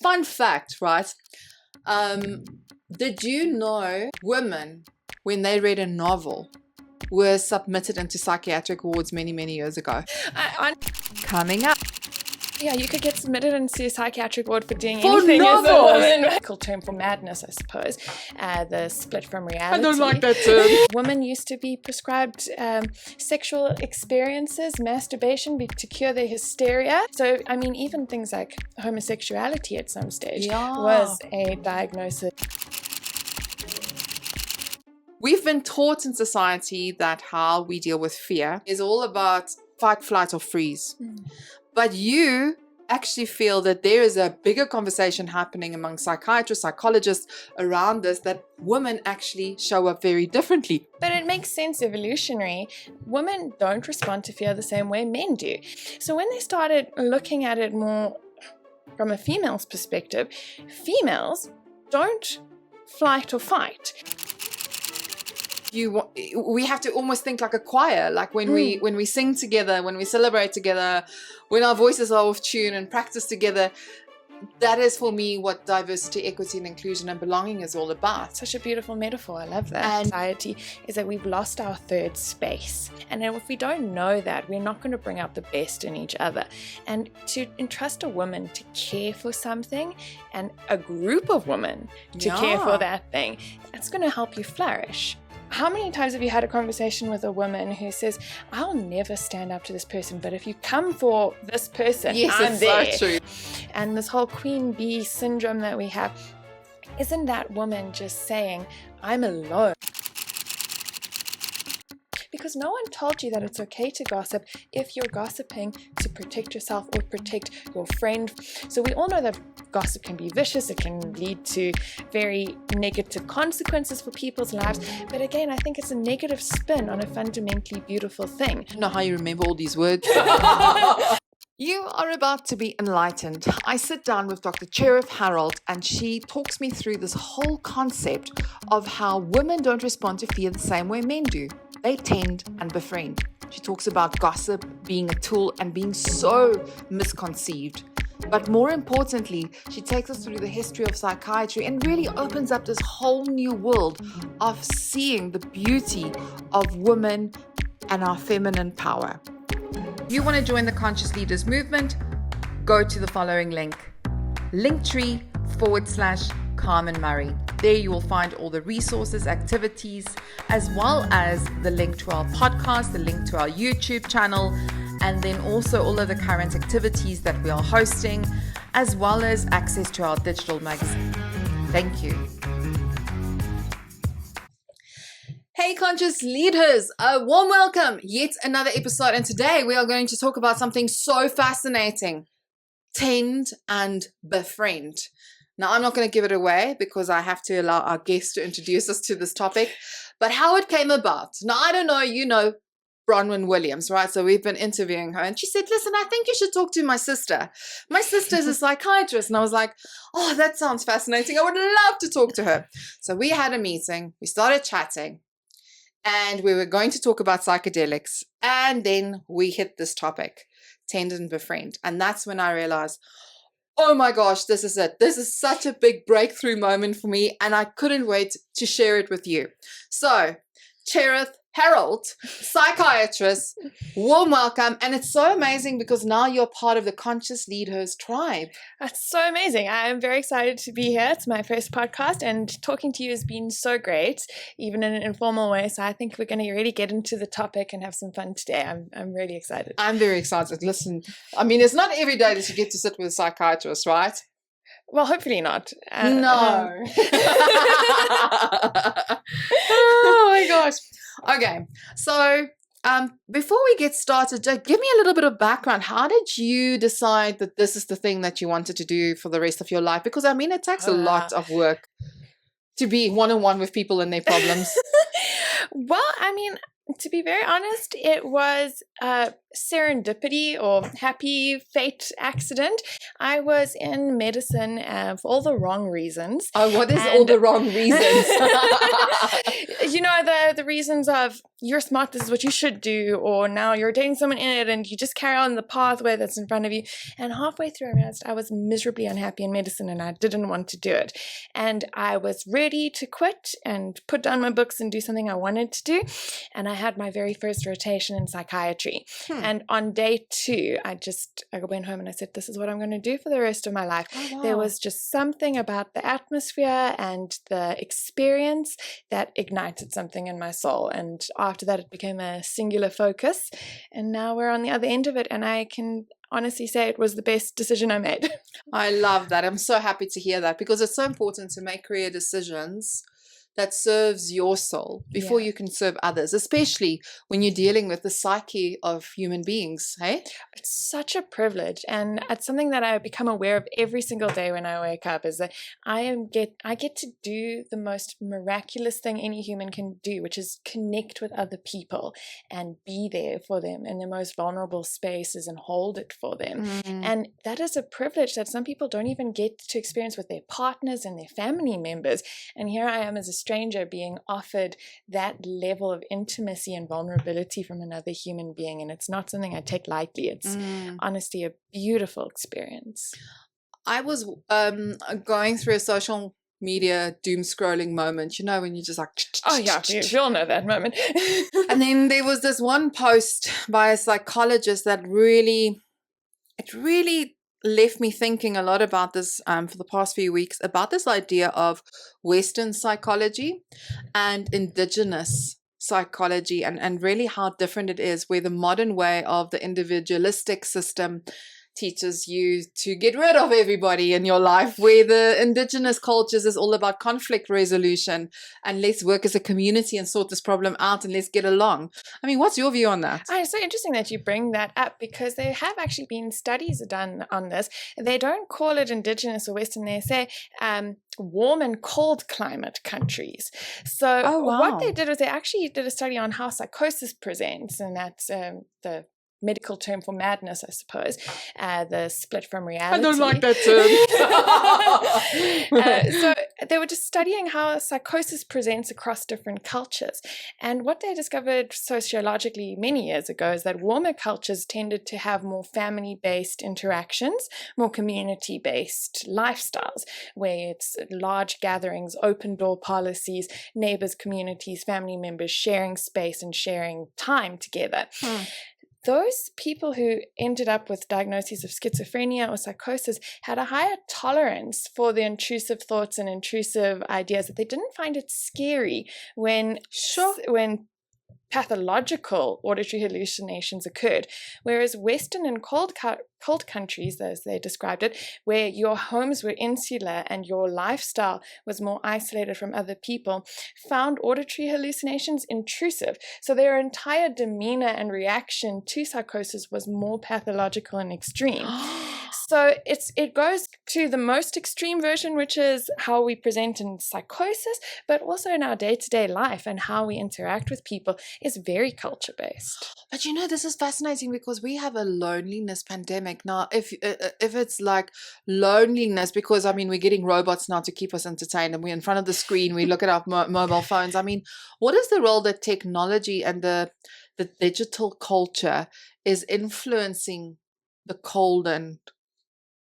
fun fact, right? Did you know women, when they read a novel, were submitted into psychiatric wards many, many years ago? Coming up. Yeah, you could get submitted into a psychiatric ward for doing For anything novels. as a woman. Medical term for madness, I suppose. The split from reality. I don't like that term. Women used to be prescribed sexual experiences, masturbation to cure their hysteria. So, I mean, even things like homosexuality at some stage was a diagnosis. We've been taught in society that how we deal with fear is all about fight, flight, or freeze. But you actually feel that there is a bigger conversation happening among psychiatrists, psychologists around this, that women actually show up very differently. But it makes sense evolutionary. Women don't respond to fear the same way men do. So when they started looking at it more from a female's perspective, females don't flight or fight. We have to almost think like a choir, like when we sing together, when we celebrate together, when our voices are off tune and practice together. That is for me what diversity, equity, and inclusion and belonging is all about. Such a beautiful metaphor. I love that. And society is that we've lost our third space. And if we don't know that, we're not going to bring out the best in each other. And to entrust a woman to care for something and a group of women to care for that thing, that's going to help you flourish. How many times have you had a conversation with a woman who says, I'll never stand up to this person, but if you come for this person, I'm there. So true. And this whole queen bee syndrome that we have, isn't that woman just saying, I'm alone? Because no one told you that it's okay to gossip if you're gossiping to protect yourself or protect your friend. So we all know that gossip can be vicious. It can lead to very negative consequences for people's lives. But again, I think it's a negative spin on a fundamentally beautiful thing. I don't know how you remember all these words. You are about to be enlightened. I sit down with Dr. Cherith Herold, and she talks me through this whole concept of how women don't respond to fear the same way men do. They tend and befriend. She talks about gossip being a tool and being so misconceived. But more importantly, she takes us through the history of psychiatry and really opens up this whole new world of seeing the beauty of women and our feminine power. If you want to join the Conscious Leaders movement, go to the following link: linktree/Carmen Murray. There you will find all the resources, activities, as well as the link to our podcast, the link to our YouTube channel, and then also all of the current activities that we are hosting, as well as access to our digital magazine. Thank you. Hey Conscious Leaders, a warm welcome, yet another episode, and today we are going to talk about something so fascinating: tend and befriend. Now, I'm not going to give it away because I have to allow our guest to introduce us to this topic, but how it came about. Now, I don't know, you know Bronwyn Williams, right? So we've been interviewing her, and she said, listen, I think you should talk to my sister. My sister is a psychiatrist. And I was like, oh, that sounds fascinating. I would love to talk to her. So we had a meeting, we started chatting, and we were going to talk about psychedelics. And then we hit this topic, tend and befriend. And that's when I realized, oh my gosh, this is it. This is such a big breakthrough moment for me, and I couldn't wait to share it with you. So, Cherith Herold, psychiatrist, warm welcome. And it's so amazing because now you're part of the Conscious LeadHERS tribe. That's so amazing. I am very excited to be here. It's my first podcast, and talking to you has been so great, even in an informal way. So I think we're going to really get into the topic and have some fun today. I'm really excited. I'm very excited. Listen, I mean, it's not every day that you get to sit with a psychiatrist, right? Well, hopefully not. No. Oh my gosh. Okay, so before we get started, give me a little bit of background. How did you decide that this is the thing that you wanted to do for the rest of your life? Because, I mean, it takes a lot of work to be one-on-one with people and their problems. Well, I mean, to be very honest, it was serendipity or happy fate accident. I was in medicine for all the wrong reasons. Oh, what is all the wrong reasons? You know, the reasons of you're smart, this is what you should do, or now you're dating someone in it and you just carry on the pathway that's in front of you. And halfway through, I realized I was miserably unhappy in medicine and I didn't want to do it. And I was ready to quit and put down my books and do something I wanted to do. And I had my very first rotation in psychiatry. And on day 2, I went home and I said, this is what I'm going to do for the rest of my life. Oh, wow. There was just something about the atmosphere and the experience that ignited something in my soul. And after that, it became a singular focus. And now we're on the other end of it. And I can honestly say it was the best decision I made. I love that. I'm so happy to hear that, because it's so important to make career decisions that serves your soul before you can serve others, especially when you're dealing with the psyche of human beings. Hey, it's such a privilege, and it's something that I become aware of every single day when I wake up, is that I get to do the most miraculous thing any human can do, which is connect with other people and be there for them in the most vulnerable spaces and hold it for them. And that is a privilege that some people don't even get to experience with their partners and their family members. And here I am as a stranger being offered that level of intimacy and vulnerability from another human being, and it's not something I take lightly. It's honestly a beautiful experience. I was going through a social media doom scrolling moment, you know, when you just like, oh yeah, we all know that moment. And then there was this one post by a psychologist that really left me thinking a lot about this for the past few weeks, about this idea of Western psychology and indigenous psychology, and really how different it is, where the modern way of the individualistic system teaches you to get rid of everybody in your life, where the indigenous cultures is all about conflict resolution and let's work as a community and sort this problem out and let's get along. I mean, what's your view on that? Oh, it's so interesting that you bring that up, because there have actually been studies done on this. They don't call it indigenous or Western, they say warm and cold climate countries. So what they did was they actually did a study on how psychosis presents, and that's the medical term for madness, I suppose, the split from reality. I don't like that term. So they were just studying how psychosis presents across different cultures. And what they discovered sociologically many years ago is that warmer cultures tended to have more family-based interactions, more community-based lifestyles, where it's large gatherings, open door policies, neighbors, communities, family members sharing space and sharing time together. Those people who ended up with diagnoses of schizophrenia or psychosis had a higher tolerance for the intrusive thoughts and intrusive ideas, that they didn't find it scary when pathological auditory hallucinations occurred. Whereas Western and cold countries, as they described it, where your homes were insular and your lifestyle was more isolated from other people, found auditory hallucinations intrusive. So their entire demeanor and reaction to psychosis was more pathological and extreme. So it goes to the most extreme version, which is how we present in psychosis, but also in our day-to-day life and how we interact with people is very culture-based. But you know, this is fascinating, because we have a loneliness pandemic now. If it's like loneliness, because I mean, we're getting robots now to keep us entertained, and we're in front of the screen, we look at our mobile phones. I mean, what is the role that technology and the digital culture is influencing the cold and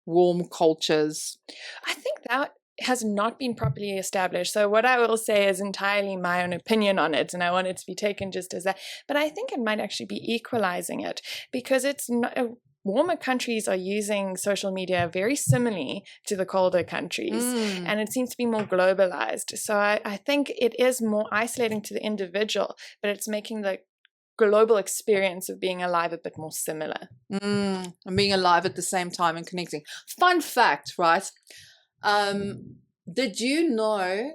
warm cultures? I think that has not been properly established. So what I will say is entirely my own opinion on it, and I want it to be taken just as that. But I think it might actually be equalizing it, because it's not, warmer countries are using social media very similarly to the colder countries, and it seems to be more globalized. So I think it is more isolating to the individual, but it's making the global experience of being alive a bit more similar. And being alive at the same time and connecting. Fun fact, right? Did you know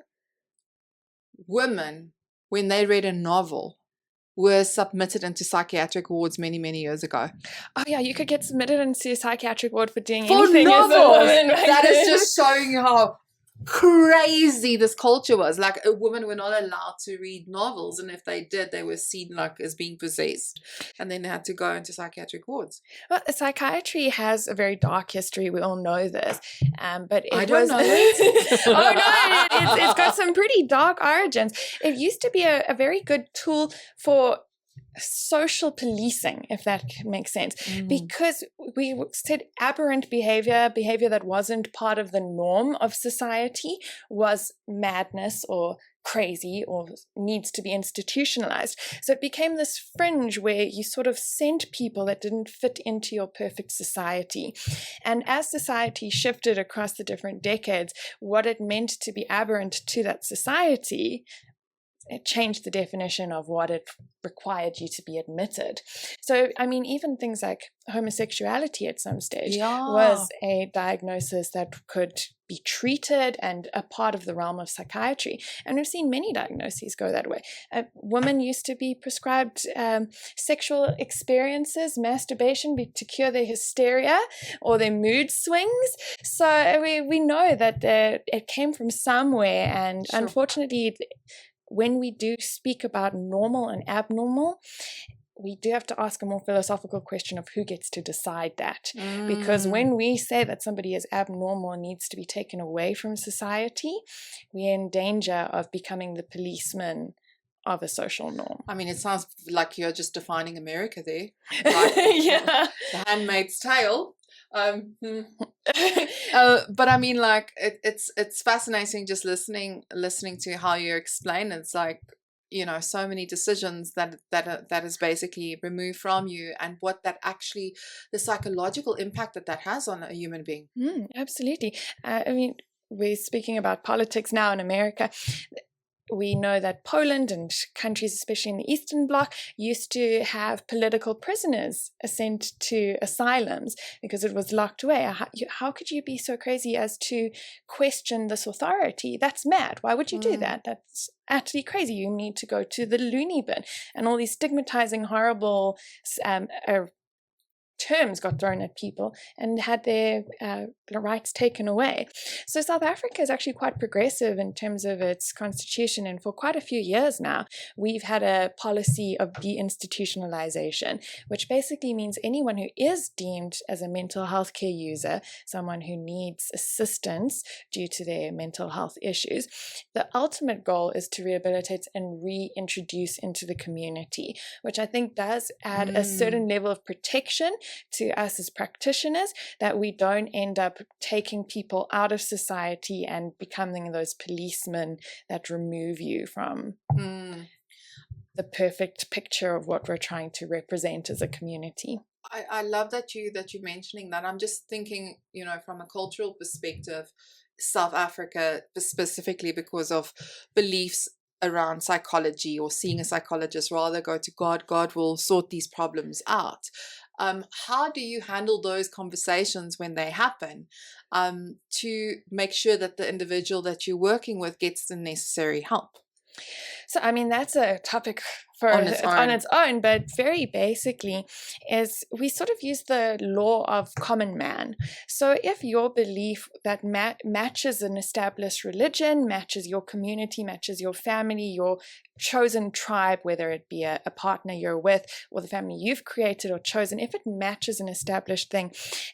women, when they read a novel, were submitted into psychiatric wards many, many years ago? Oh yeah, you could get submitted into a psychiatric ward for doing for anything novels. As a woman, right? That is just showing how crazy this culture was. Like, women were not allowed to read novels, and if they did, they were seen like as being possessed, and then they had to go into psychiatric wards. Well, psychiatry has a very dark history. We all know this, but I don't know it. Oh no, it's got some pretty dark origins. It used to be a very good tool for social policing, if that makes sense, because we said aberrant behavior that wasn't part of the norm of society was madness or crazy or needs to be institutionalized. So it became this fringe where you sort of sent people that didn't fit into your perfect society. And as society shifted across the different decades, what it meant to be aberrant to that society, it changed the definition of what it required you to be admitted. So, I mean, even things like homosexuality at some stage was a diagnosis that could be treated and a part of the realm of psychiatry. And we've seen many diagnoses go that way. Women used to be prescribed sexual experiences, masturbation to cure their hysteria or their mood swings. So we know that it came from somewhere, and unfortunately, when we do speak about normal and abnormal, we do have to ask a more philosophical question of who gets to decide that. Because when we say that somebody is abnormal and needs to be taken away from society, we're in danger of becoming the policeman of a social norm. I mean, it sounds like you're just defining America there. Yeah. The Handmaid's Tale. But I mean, like, it's fascinating just listening to how you explain. It's like, you know, so many decisions that is basically removed from you, and what that actually, the psychological impact that has on a human being. Absolutely. I mean, we're speaking about politics now in America. We know that Poland and countries, especially in the Eastern Bloc, used to have political prisoners sent to asylums because it was locked away. How could you be so crazy as to question this authority? That's mad. Why would you do that? That's actually crazy. You need to go to the loony bin. And all these stigmatizing, horrible terms got thrown at people and had their rights taken away. So South Africa is actually quite progressive in terms of its constitution, and for quite a few years now we've had a policy of deinstitutionalization, which basically means anyone who is deemed as a mental health care user, someone who needs assistance due to their mental health issues, the ultimate goal is to rehabilitate and reintroduce into the community, which I think does add a certain level of protection to us as practitioners, that we don't end up taking people out of society and becoming those policemen that remove you from the perfect picture of what we're trying to represent as a community. I love that you're mentioning that. I'm just thinking, you know, from a cultural perspective, South Africa specifically, because of beliefs around psychology or seeing a psychologist, rather go to God. God will sort these problems out. How do you handle those conversations when they happen, to make sure that the individual that you're working with gets the necessary help? So, I mean, that's a topic on its own, but very basically is we sort of use the law of common man. So if your belief that matches an established religion, matches your community, matches your family, your chosen tribe, whether it be a partner you're with or the family you've created or chosen, if it matches an established thing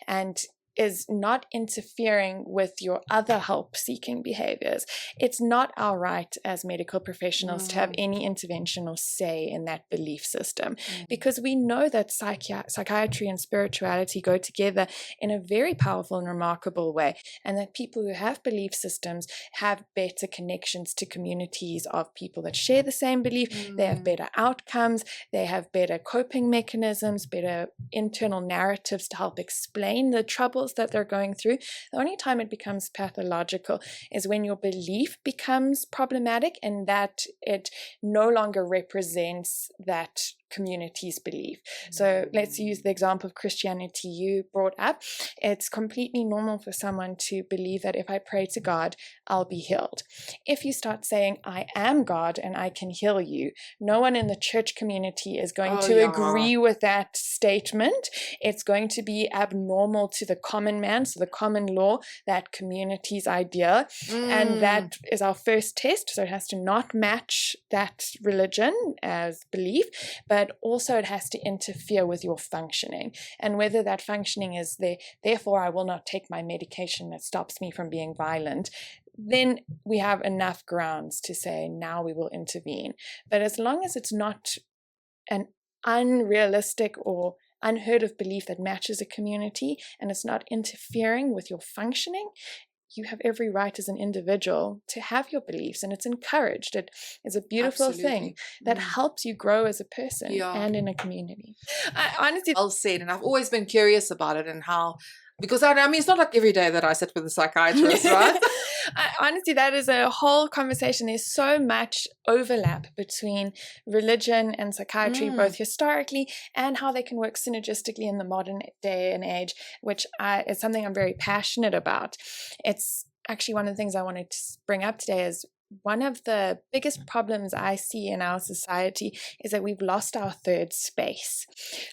and is not interfering with your other help-seeking behaviors, it's not our right as medical professionals to have any intervention or say in that belief system, because we know that psychiatry and spirituality go together in a very powerful and remarkable way, and that people who have belief systems have better connections to communities of people that share the same belief. They have better outcomes, they have better coping mechanisms, better internal narratives to help explain the trouble that they're going through. The only time it becomes pathological is when your belief becomes problematic and that it no longer represents that communities believe. So let's use the example of Christianity you brought up. It's completely normal for someone to believe that if I pray to God, I'll be healed. If you start saying, I am God and I can heal you, no one in the church community is going to agree with that statement. It's going to be abnormal to the common man, so the common law, that community's idea. And that is our first test. So it has to not match that religion as belief, but also it has to interfere with your functioning. And whether that functioning is there, therefore I will not take my medication that stops me from being violent, then we have enough grounds to say now we will intervene. But as long as it's not an unrealistic or unheard of belief that matches a community and it's not interfering with your functioning, you have every right as an individual to have your beliefs, and it's encouraged. It is a beautiful thing that helps you grow as a person and in a community. Honestly, well said, and I've always been curious about it and how, because I mean, it's not like every day that I sit with a psychiatrist, right? Honestly, that is a whole conversation. There's so much overlap between religion and psychiatry, both historically and how they can work synergistically in the modern day and age, which is something I'm very passionate about. It's actually one of the things I wanted to bring up today is one of the biggest problems I see in our society is that we've lost our third space.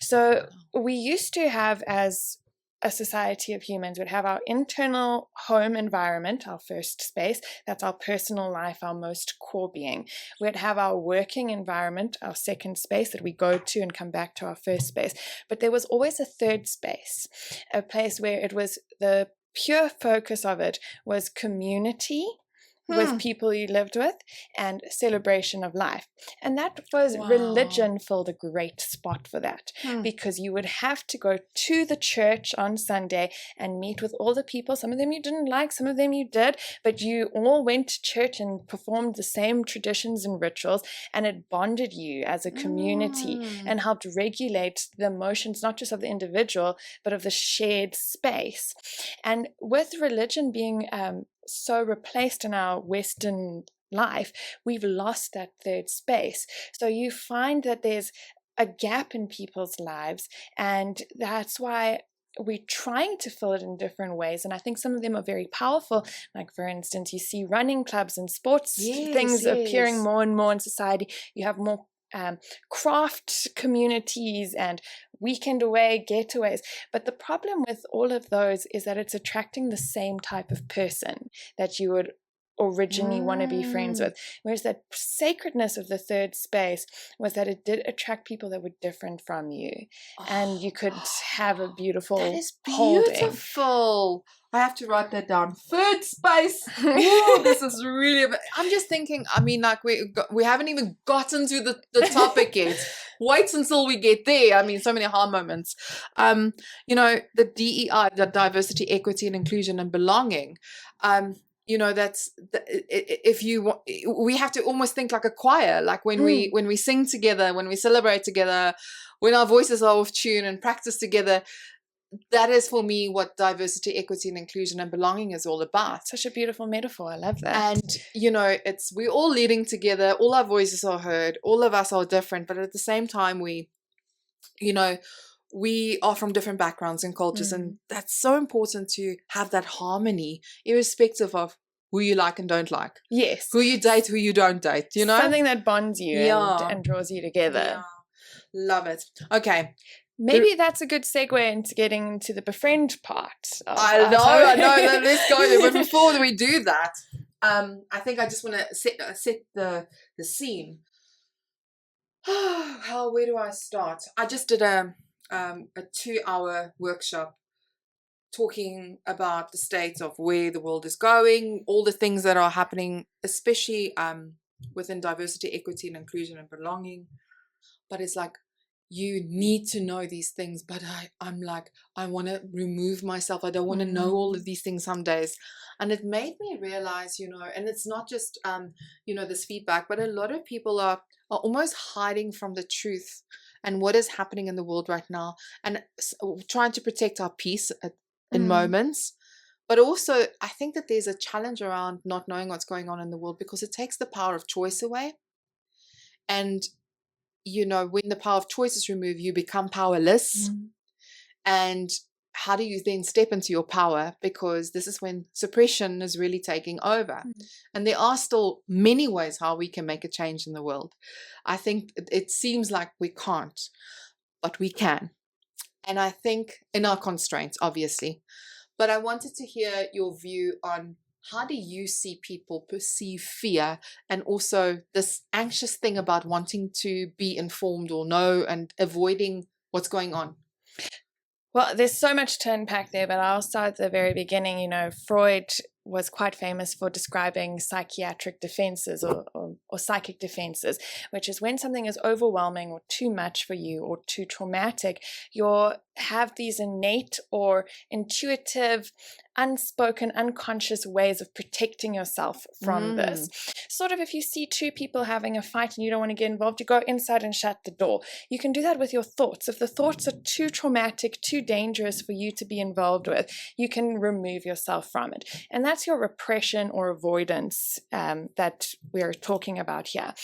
So we used to have, as a society of humans, would have our internal home environment, our first space. That's our personal life, our most core being. We'd have our working environment, our second space that we go to and come back to our first space. But there was always a third space, a place where it was the pure focus of it was community with people you lived with and celebration of life. And that was religion filled a great spot for that, because you would have to go to the church on Sunday and meet with all the people. Some of them you didn't like, some of them you did, but you all went to church and performed the same traditions and rituals, and it bonded you as a community and helped regulate the emotions, not just of the individual, but of the shared space. And with religion being so replaced in our Western life, we've lost that third space. So you find that there's a gap in people's lives, and that's why we're trying to fill it in different ways. And I think some of them are very powerful. Like, for instance, you see running clubs and sports things appearing more and more in society. You have more craft communities and weekend away getaways. But the problem with all of those is that it's attracting the same type of person that you would originally want to be friends with. Whereas that sacredness of the third space was that it did attract people that were different from you. And you could have a beautiful That is holding. beautiful. I have to write that down. Third space. Ooh, this is really. I'm just thinking. I mean, like we haven't even gotten to the topic yet. Wait until we get there. I mean, so many aha moments. You know, the DEI, the diversity, equity, and inclusion and belonging. You know, that's if you want, we have to almost think like a choir. Like when we sing together, when we celebrate together, when our voices are off tune and practice together. That is for me what diversity, equity, and inclusion and belonging is all about. Such a beautiful metaphor. I love that. And you know, we're all leading together. All our voices are heard. All of us are different, but at the same time, we are from different backgrounds and cultures, and that's so important to have that harmony, irrespective of who you like and don't like. Yes. Who you date, who you don't date. You know, something that bonds you and draws you together. Yeah. Love it. Okay. Maybe that's a good segue into getting into the befriend part. I know. Let's go there. But before we do that, I think I just want to set the scene. Where do I start? I just did a 2-hour workshop talking about the state of where the world is going, all the things that are happening, especially within diversity, equity, and inclusion and belonging. But it's like, you need to know these things, but I'm like, I want to remove myself. I don't want to know all of these things some days. And it made me realize, you know, and it's not just, you know, this feedback, but a lot of people are almost hiding from the truth and what is happening in the world right now, and trying to protect our peace in moments. But also, I think that there's a challenge around not knowing what's going on in the world, because it takes the power of choice away. And when the power of choice is removed, you become powerless. And how do you then step into your power? Because this is when suppression is really taking over. And there are still many ways how we can make a change in the world. I think it seems like we can't, but we can. And I think in our constraints, obviously. But I wanted to hear your view on how do you see people perceive fear and also this anxious thing about wanting to be informed or know and avoiding what's going on? Well, there's so much to unpack there, but I'll start at the very beginning. Freud was quite famous for describing psychiatric defenses or psychic defenses, which is when something is overwhelming or too much for you or too traumatic, you have these innate or intuitive, unspoken, unconscious ways of protecting yourself from this. Sort of if you see two people having a fight and you don't want to get involved, you go inside and shut the door. You can do that with your thoughts. If the thoughts are too traumatic, too dangerous for you to be involved with, you can remove yourself from it. And that's your repression or avoidance that we're talking about here.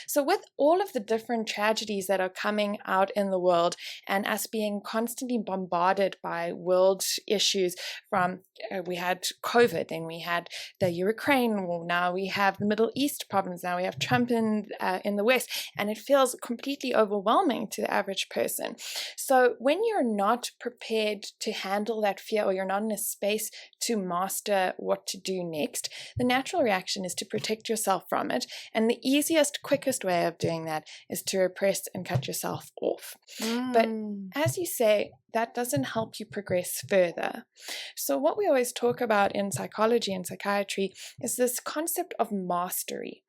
So with all of the different tragedies that are coming out in the world and us being constantly bombarded by world issues from we had COVID, then we had the Ukraine war, now we have the Middle East problems, now we have Trump in the West, and it feels completely overwhelming to the average person. So when you're not prepared to handle that fear, or you're not in a space to master what to do next, the natural reaction is to protect yourself from it. And the easiest, quickest way of doing that is to repress and cut yourself off. But as you say, that doesn't help you progress further. So what we always talk about in psychology and psychiatry is this concept of mastery.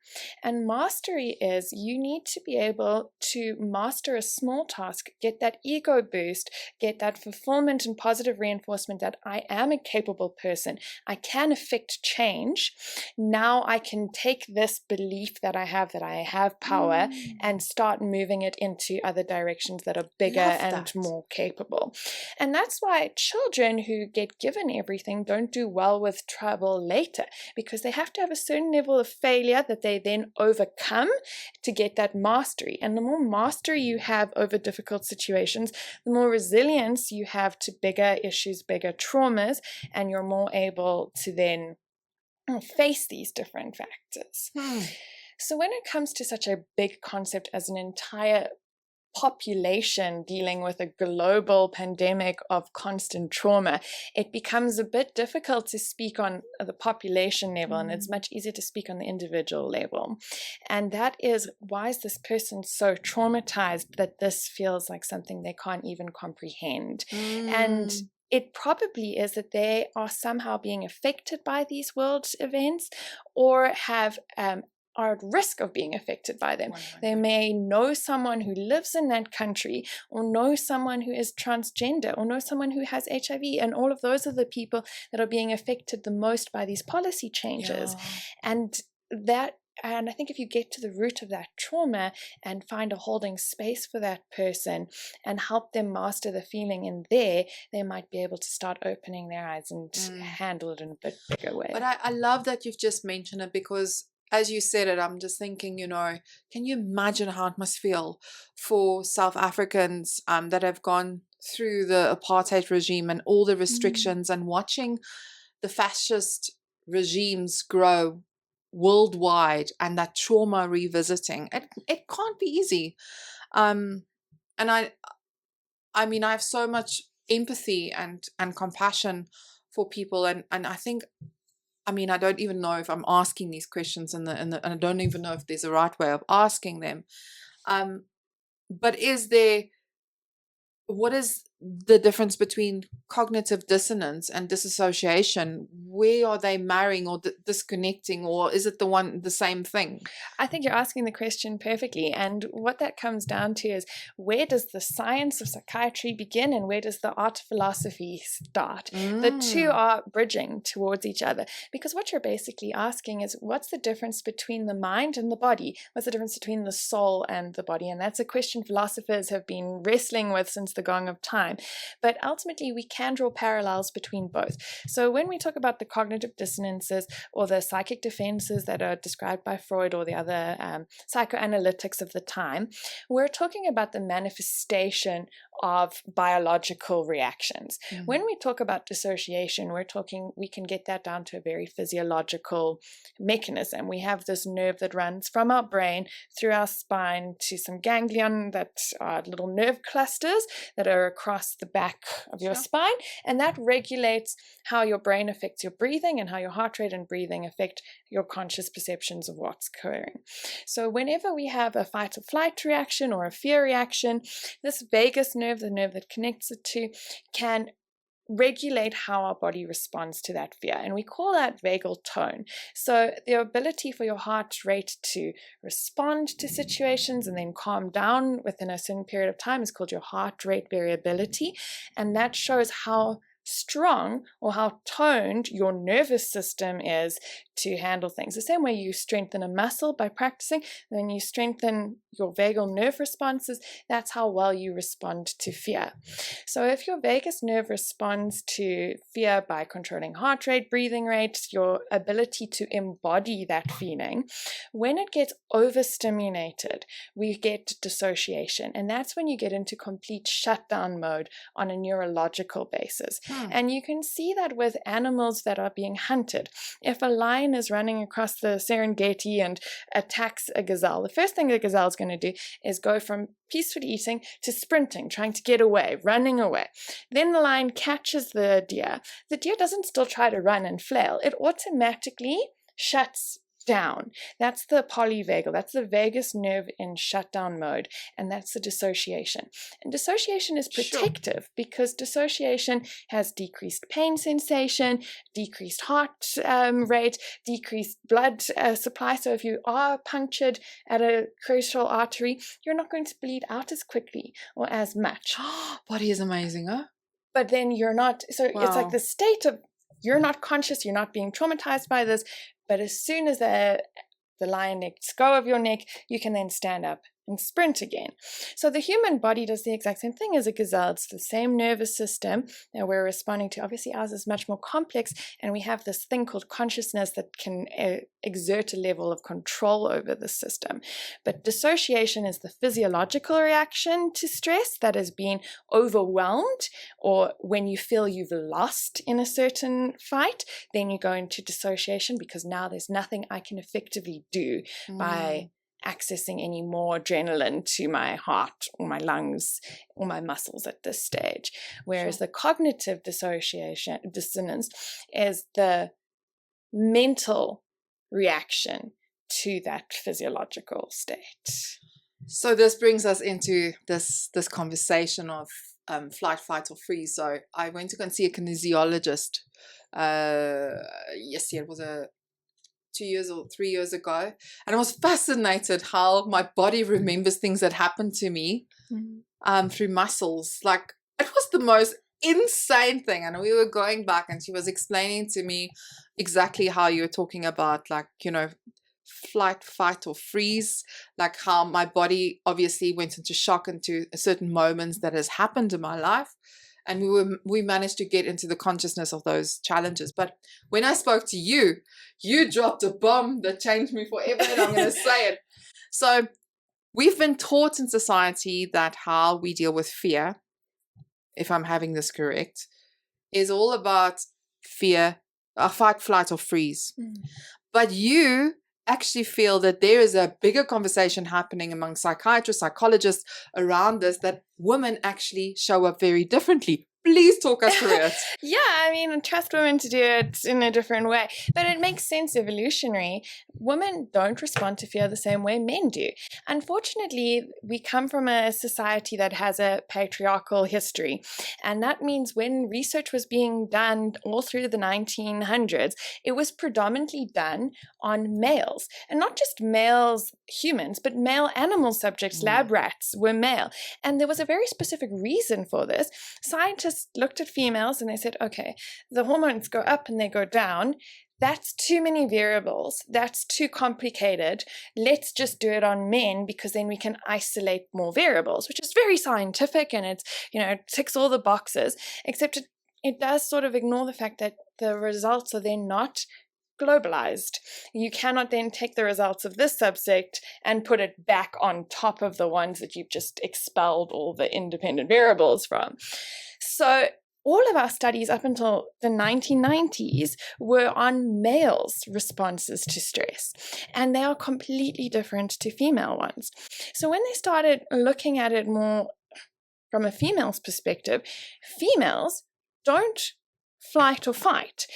And mastery is you need to be able to master a small task, get that ego boost, get that fulfillment and positive reinforcement that I am a capable person. I can affect change. Now I can take this belief that I have power and start moving it into other directions that are bigger and more capable. And that's why children who get given everything don't do well with trouble later, because they have to have a certain level of failure that they then overcome to get that mastery. And the more mastery you have over difficult situations, the more resilience you have to bigger issues, bigger traumas, and you're more able to then face these different factors. So when it comes to such a big concept as an entire population dealing with a global pandemic of constant trauma, it becomes a bit difficult to speak on the population level, and it's much easier to speak on the individual level. And that is, why is this person so traumatized that this feels like something they can't even comprehend? And it probably is that they are somehow being affected by these world events, or are at risk of being affected by them. 100. They may know someone who lives in that country, or know someone who is transgender, or know someone who has HIV, and all of those are the people that are being affected the most by these policy changes. And I think if you get to the root of that trauma and find a holding space for that person and help them master the feeling in there, they might be able to start opening their eyes and handle it in a bit bigger way. But I love that you've just mentioned it, because as you said it, I'm just thinking, can you imagine how it must feel for South Africans that have gone through the apartheid regime and all the restrictions and watching the fascist regimes grow worldwide, and that trauma revisiting. It can't be easy. And I mean, I have so much empathy and compassion for people, and I think, I mean, I don't even know if I'm asking these questions and I don't even know if there's a right way of asking them. But what is the difference between cognitive dissonance and disassociation? Where are they marrying or disconnecting, or is it the same thing? I think you're asking the question perfectly. And what that comes down to is, where does the science of psychiatry begin and where does the art of philosophy start? The two are bridging towards each other, because what you're basically asking is, what's the difference between the mind and the body? What's the difference between the soul and the body? And that's a question philosophers have been wrestling with since the dawn of time. time. But ultimately, we can draw parallels between both. So when we talk about the cognitive dissonances or the psychic defenses that are described by Freud or the other psychoanalytics of the time, we're talking about the manifestation of biological reactions. Mm-hmm. When we talk about dissociation, we can get that down to a very physiological mechanism. We have this nerve that runs from our brain through our spine to some ganglion that are little nerve clusters that are across the back of your spine, and that regulates how your brain affects your breathing and how your heart rate and breathing affect your conscious perceptions of what's occurring. So whenever we have a fight or flight reaction or a fear reaction, this vagus nerve, the nerve that connects the two, can regulate how our body responds to that fear, and we call that vagal tone. So the ability for your heart rate to respond to situations and then calm down within a certain period of time is called your heart rate variability, and that shows how strong or how toned your nervous system is to handle things. The same way you strengthen a muscle by practicing, then you strengthen your vagal nerve responses. That's how well you respond to fear. So if your vagus nerve responds to fear by controlling heart rate, breathing rate, your ability to embody that feeling, when it gets overstimulated, we get dissociation, and that's when you get into complete shutdown mode on a neurological basis. And you can see that with animals that are being hunted. If a lion is running across the Serengeti and attacks a gazelle, the first thing the gazelle is going to do is go from peacefully eating to sprinting, trying to get away, running away. Then the lion catches the deer. The deer doesn't still try to run and flail. It automatically shuts down. That's the polyvagal. That's the vagus nerve in shutdown mode, and that's the dissociation. And dissociation is protective because dissociation has decreased pain sensation, decreased heart rate, decreased blood supply. So if you are punctured at a crucial artery, you're not going to bleed out as quickly or as much. Body is amazing, huh? But then you're not, so it's like the state of, you're not conscious, you're not being traumatized by this, but as soon as the lion lets go of your neck, you can then stand up and sprint again. So the human body does the exact same thing as a gazelle. It's the same nervous system that we're responding to. Obviously, ours is much more complex, and we have this thing called consciousness that can exert a level of control over the system. But dissociation is the physiological reaction to stress that has been overwhelmed, or when you feel you've lost in a certain fight, then you go into dissociation because now there's nothing I can effectively do by accessing any more adrenaline to my heart or my lungs or my muscles at this stage. Whereas the cognitive dissonance is the mental reaction to that physiological state. So this brings us into this conversation of flight, fight, or freeze. So I went to go and see a kinesiologist. It was 2 years or 3 years ago, and I was fascinated how my body remembers things that happened to me through muscles. Like, it was the most insane thing. And we were going back, and she was explaining to me exactly how you were talking about, like, you know, flight, fight, or freeze, like how my body obviously went into shock into certain moments that has happened in my life. And we managed to get into the consciousness of those challenges. But when I spoke to you, you dropped a bomb that changed me forever, and I'm going to say it. So we've been taught in society that how we deal with fear, if I'm having this correct, is all about fear, fight, flight, or freeze. But you actually feel that there is a bigger conversation happening among psychiatrists, psychologists around this, that women actually show up very differently. Please talk us through it. Yeah, I mean, trust women to do it in a different way. But it makes sense evolutionary. Women don't respond to fear the same way men do. Unfortunately, we come from a society that has a patriarchal history. And that means when research was being done all through the 1900s, it was predominantly done on males. And not just males, humans, but male animal subjects, lab rats were male. And there was a very specific reason for this. Scientists looked at females and they said, okay, the hormones go up and they go down. that's too many variables. That's too complicated. Let's just do it on men because then we can isolate more variables, which is very scientific and it's, it ticks all the boxes, except it does sort of ignore the fact that the results are then not globalized. You cannot then take the results of this subject and put it back on top of the ones that you've just expelled all the independent variables from. So all of our studies up until the 1990s were on males' responses to stress, and they are completely different to female ones. So when they started looking at it more from a female's perspective, females don't flight or fight.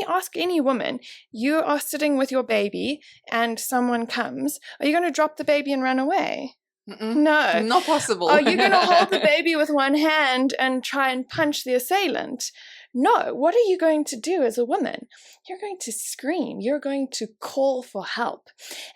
Ask any woman, you are sitting with your baby and someone comes, are you going to drop the baby and run away? No. Not possible. Are you going to hold the baby with one hand and try and punch the assailant? No. What are you going to do as a woman? You're going to scream. You're going to call for help.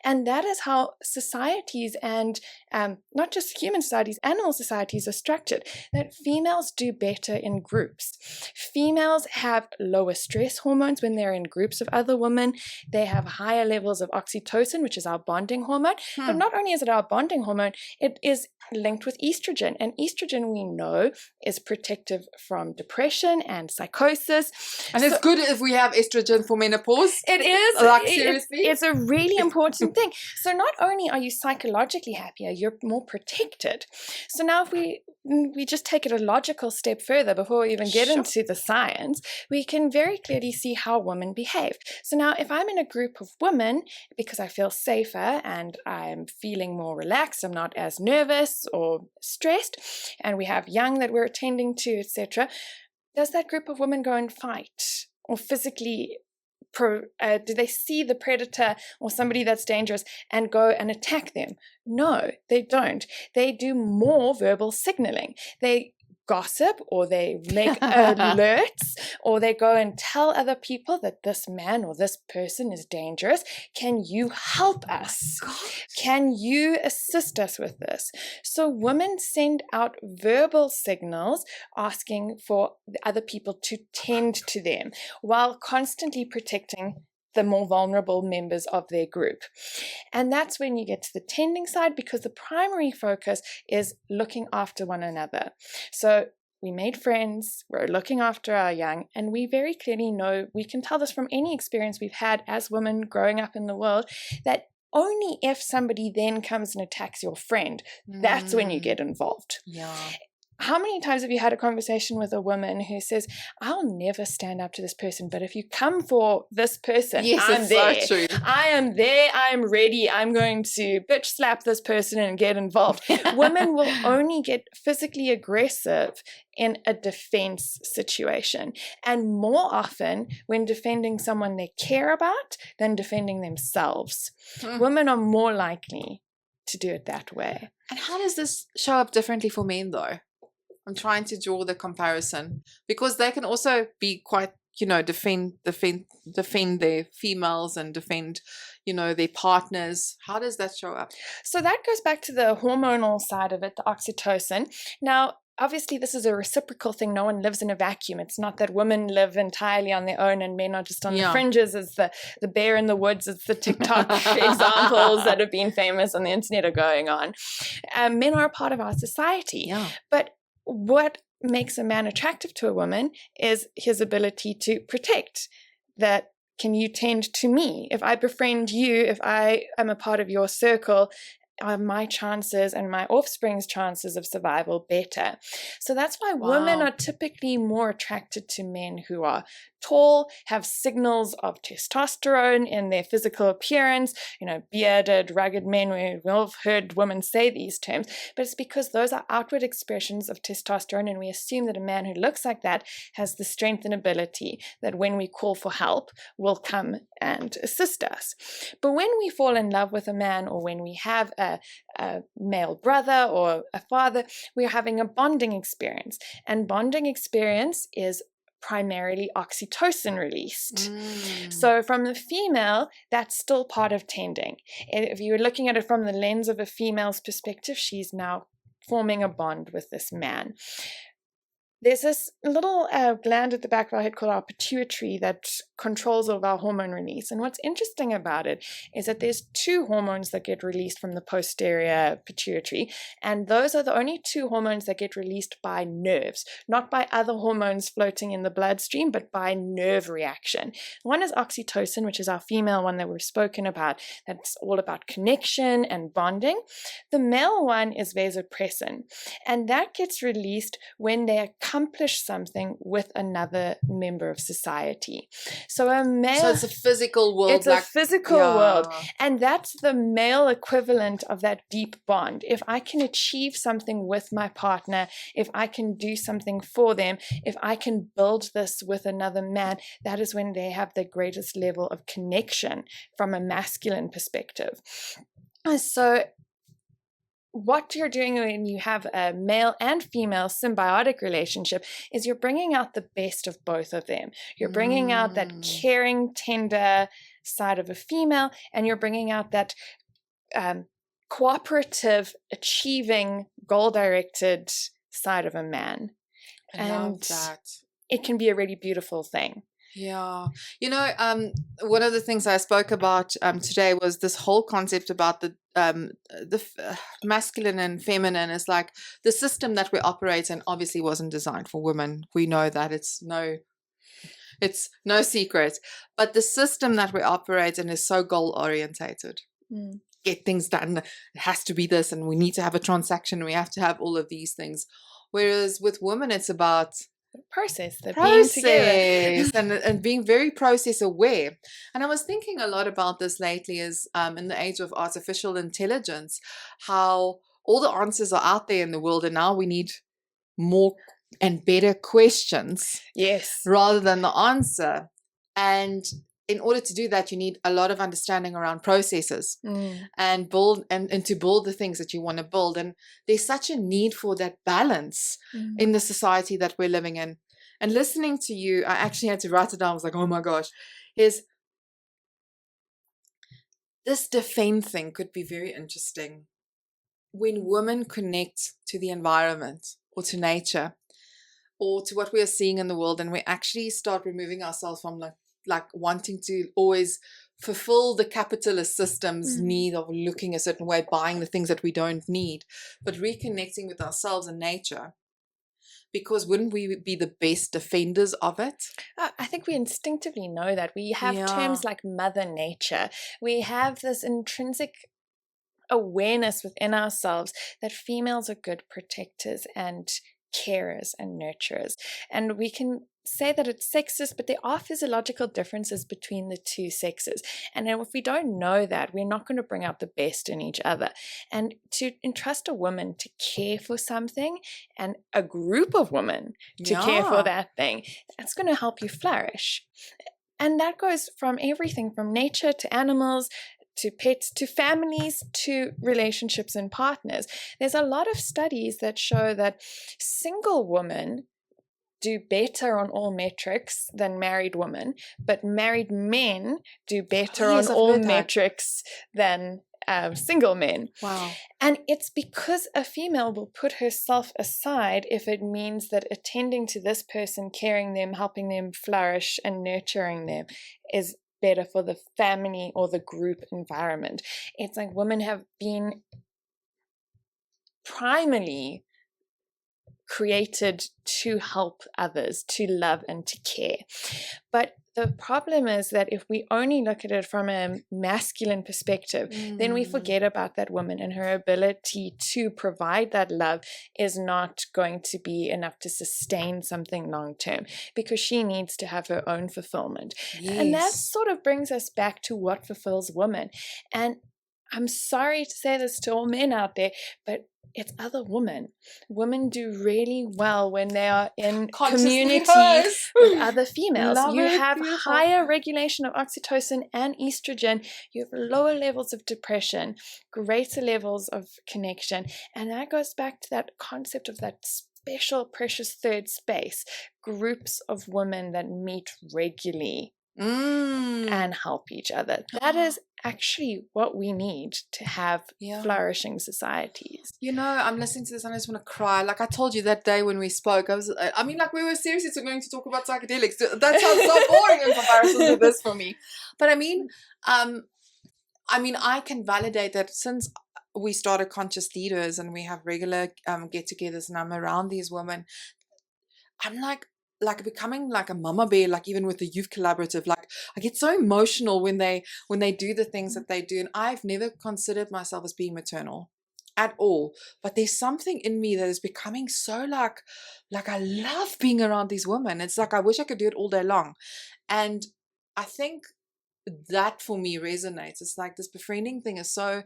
And that is how societies and not just human societies, animal societies are structured, that females do better in groups. Females have lower stress hormones when they're in groups of other women. They have higher levels of oxytocin, which is our bonding hormone. But not only is it our bonding hormone, it is linked with estrogen. And estrogen, we know, is protective from depression and psychosis. And it's good if we have estrogen for menopause. It is. Like, seriously? It's a really important thing. So not only are you psychologically happier, you're more protected. So now if we just take it a logical step further before we even get into the science, we can very clearly see how women behave. So now if I'm in a group of women, because I feel safer and I'm feeling more relaxed, I'm not as nervous or stressed, and we have young that we're attending to, etc., does that group of women go and fight or physically do they see the predator or somebody that's dangerous and go and attack them? No, they don't. They do more verbal signaling. They gossip, or they make alerts, or they go and tell other people that this man or this person is dangerous. Can you help us? Can you assist us with this? So women send out verbal signals asking for the other people to tend to them while constantly protecting the more vulnerable members of their group. And that's when you get to the tending side, because the primary focus is looking after one another. So we made friends, we're looking after our young, and we very clearly know, we can tell this from any experience we've had as women growing up in the world, that only if somebody then comes and attacks your friend, that's when you get involved. Yeah. How many times have you had a conversation with a woman who says, I'll never stand up to this person, but if you come for this person, yes, I'm there. So true. I am there. I'm ready. I'm going to bitch slap this person and get involved. Women will only get physically aggressive in a defense situation, and more often when defending someone they care about than defending themselves. Women are more likely to do it that way. And how does this show up differently for men, though? I'm trying to draw the comparison, because they can also be quite, defend their females and defend, their partners. How does that show up? So that goes back to the hormonal side of it, the oxytocin. Now, obviously, this is a reciprocal thing. No one lives in a vacuum. It's not that women live entirely on their own and men are just on the fringes, as the bear in the woods, as the TikTok examples that have been famous on the internet are going on. Men are a part of our society. Yeah. But what makes a man attractive to a woman is his ability to protect that. Can you tend to me? If I befriend you, if I am a part of your circle, are my chances and my offspring's chances of survival better? So that's why women are typically more attracted to men who are tall, have signals of testosterone in their physical appearance, bearded, rugged men. We've all heard women say these terms, but it's because those are outward expressions of testosterone, and we assume that a man who looks like that has the strength and ability that when we call for help will come and assist us. But when we fall in love with a man, or when we have a male brother or a father, we're having a bonding experience, and bonding experience is primarily oxytocin released. So from the female, that's still part of tending. If you're looking at it from the lens of a female's perspective, she's now forming a bond with this man. there's this little gland at the back of our head called our pituitary that controls all of our hormone release. And what's interesting about it is that there's two hormones that get released from the posterior pituitary. And those are the only two hormones that get released by nerves, not by other hormones floating in the bloodstream, but by nerve reaction. One is oxytocin, which is our female one that we've spoken about. That's all about connection and bonding. The male one is vasopressin. And that gets released when they accomplish something with another member of society. So a male, so it's a physical world. It's a physical world. And that's the male equivalent of that deep bond. If I can achieve something with my partner, if I can do something for them, if I can build this with another man, that is when they have the greatest level of connection from a masculine perspective. So what you're doing when you have a male and female symbiotic relationship is you're bringing out the best of both of them. You're bringing out that caring, tender side of a female, and you're bringing out that cooperative, achieving, goal-directed side of a man. I love that. It can be a really beautiful thing. Yeah. One of the things I spoke about today was this whole concept about the masculine and feminine. Is like the system that we operate in obviously wasn't designed for women. We know that. It's no secret. But the system that we operate in is so goal orientated. Get things done. It has to be this, and we need to have a transaction. We have to have all of these things. Whereas with women, it's about process being together and being very process aware. And I was thinking a lot about this lately is in the age of artificial intelligence, how all the answers are out there in the world, and now we need more and better questions rather than the answer. And in order to do that, you need a lot of understanding around processes and build and to build the things that you want to build. And there's such a need for that balance in the society that we're living in. And listening to you, I actually had to write it down. I was like, oh my gosh, is this defend thing could be very interesting. When women connect to the environment or to nature or to what we are seeing in the world, and we actually start removing ourselves from like wanting to always fulfill the capitalist system's need of looking a certain way, buying the things that we don't need, but reconnecting with ourselves and nature. Because wouldn't we be the best defenders of it? I think we instinctively know that. We have terms like Mother Nature. We have this intrinsic awareness within ourselves that females are good protectors and carers and nurturers. And we can say that it's sexist, but there are physiological differences between the two sexes. And if we don't know that, we're not going to bring out the best in each other. And to entrust a woman to care for something and a group of women to care for that thing, that's going to help you flourish. And that goes from everything from nature to animals, to pets, to families, to relationships and partners. There's a lot of studies that show that single women do better on all metrics than married women, but married men do better on all metrics than single men. Wow. And it's because a female will put herself aside if it means that attending to this person, caring them, helping them flourish and nurturing them is better for the family or the group environment. It's like women have been primarily created to help others, to love and to care. But the problem is that if we only look at it from a masculine perspective, then we forget about that woman, and her ability to provide that love is not going to be enough to sustain something long term, because she needs to have her own fulfillment. And that sort of brings us back to what fulfills women. And I'm sorry to say this to all men out there, but it's other women. Women do really well when they are in community with other females. You have higher regulation of oxytocin and estrogen. You have lower levels of depression, greater levels of connection. And that goes back to that concept of that special, precious third space, groups of women that meet regularly and help each other. That is actually what we need to have flourishing societies. You know, I'm listening to this and I just want to cry. Like I told you that day when we spoke, like we were seriously going to talk about psychedelics. That sounds so boring in comparison to this for me. But I mean, I can validate that since we started Conscious Leaders and we have regular get-togethers and I'm around these women, I'm like becoming like a mama bear, like even with the youth collaborative, like I get so emotional when they do the things that they do. And I've never considered myself as being maternal at all. But there's something in me that is becoming so like I love being around these women. It's like I wish I could do it all day long. And I think that for me resonates. It's like this befriending thing is so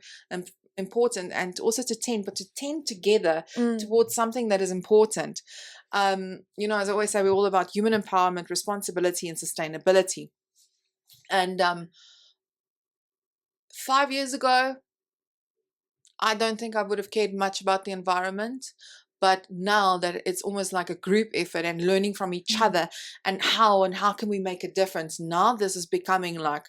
important, and also to tend together towards something that is important. You know, as I always say, we're all about human empowerment, responsibility, and sustainability. And 5 years ago, I don't think I would have cared much about the environment. But now that it's almost like a group effort and learning from each other and how can we make a difference, now this is becoming like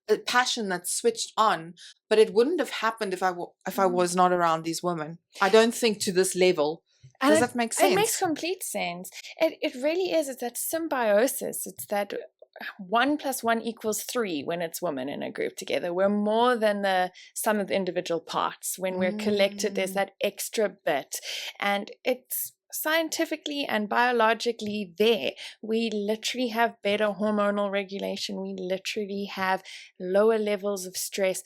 a passion that's switched on. But it wouldn't have happened if I was not around these women. I don't think to this level. Does that make sense? It makes complete sense. It really is. It's that symbiosis. It's that 1 + 1 = 3 when it's women in a group together. We're more than the sum of individual parts. When we're collected, there's that extra bit. And it's scientifically and biologically there. We literally have better hormonal regulation. We literally have lower levels of stress,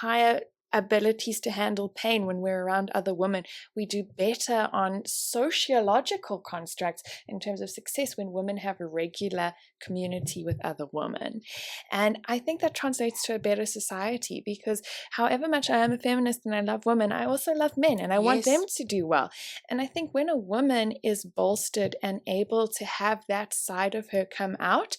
higher abilities to handle pain when we're around other women. We do better on sociological constructs in terms of success when women have a regular community with other women. And I think that translates to a better society, because however much I am a feminist and I love women, I also love men and I want them to do well. And I think when a woman is bolstered and able to have that side of her come out,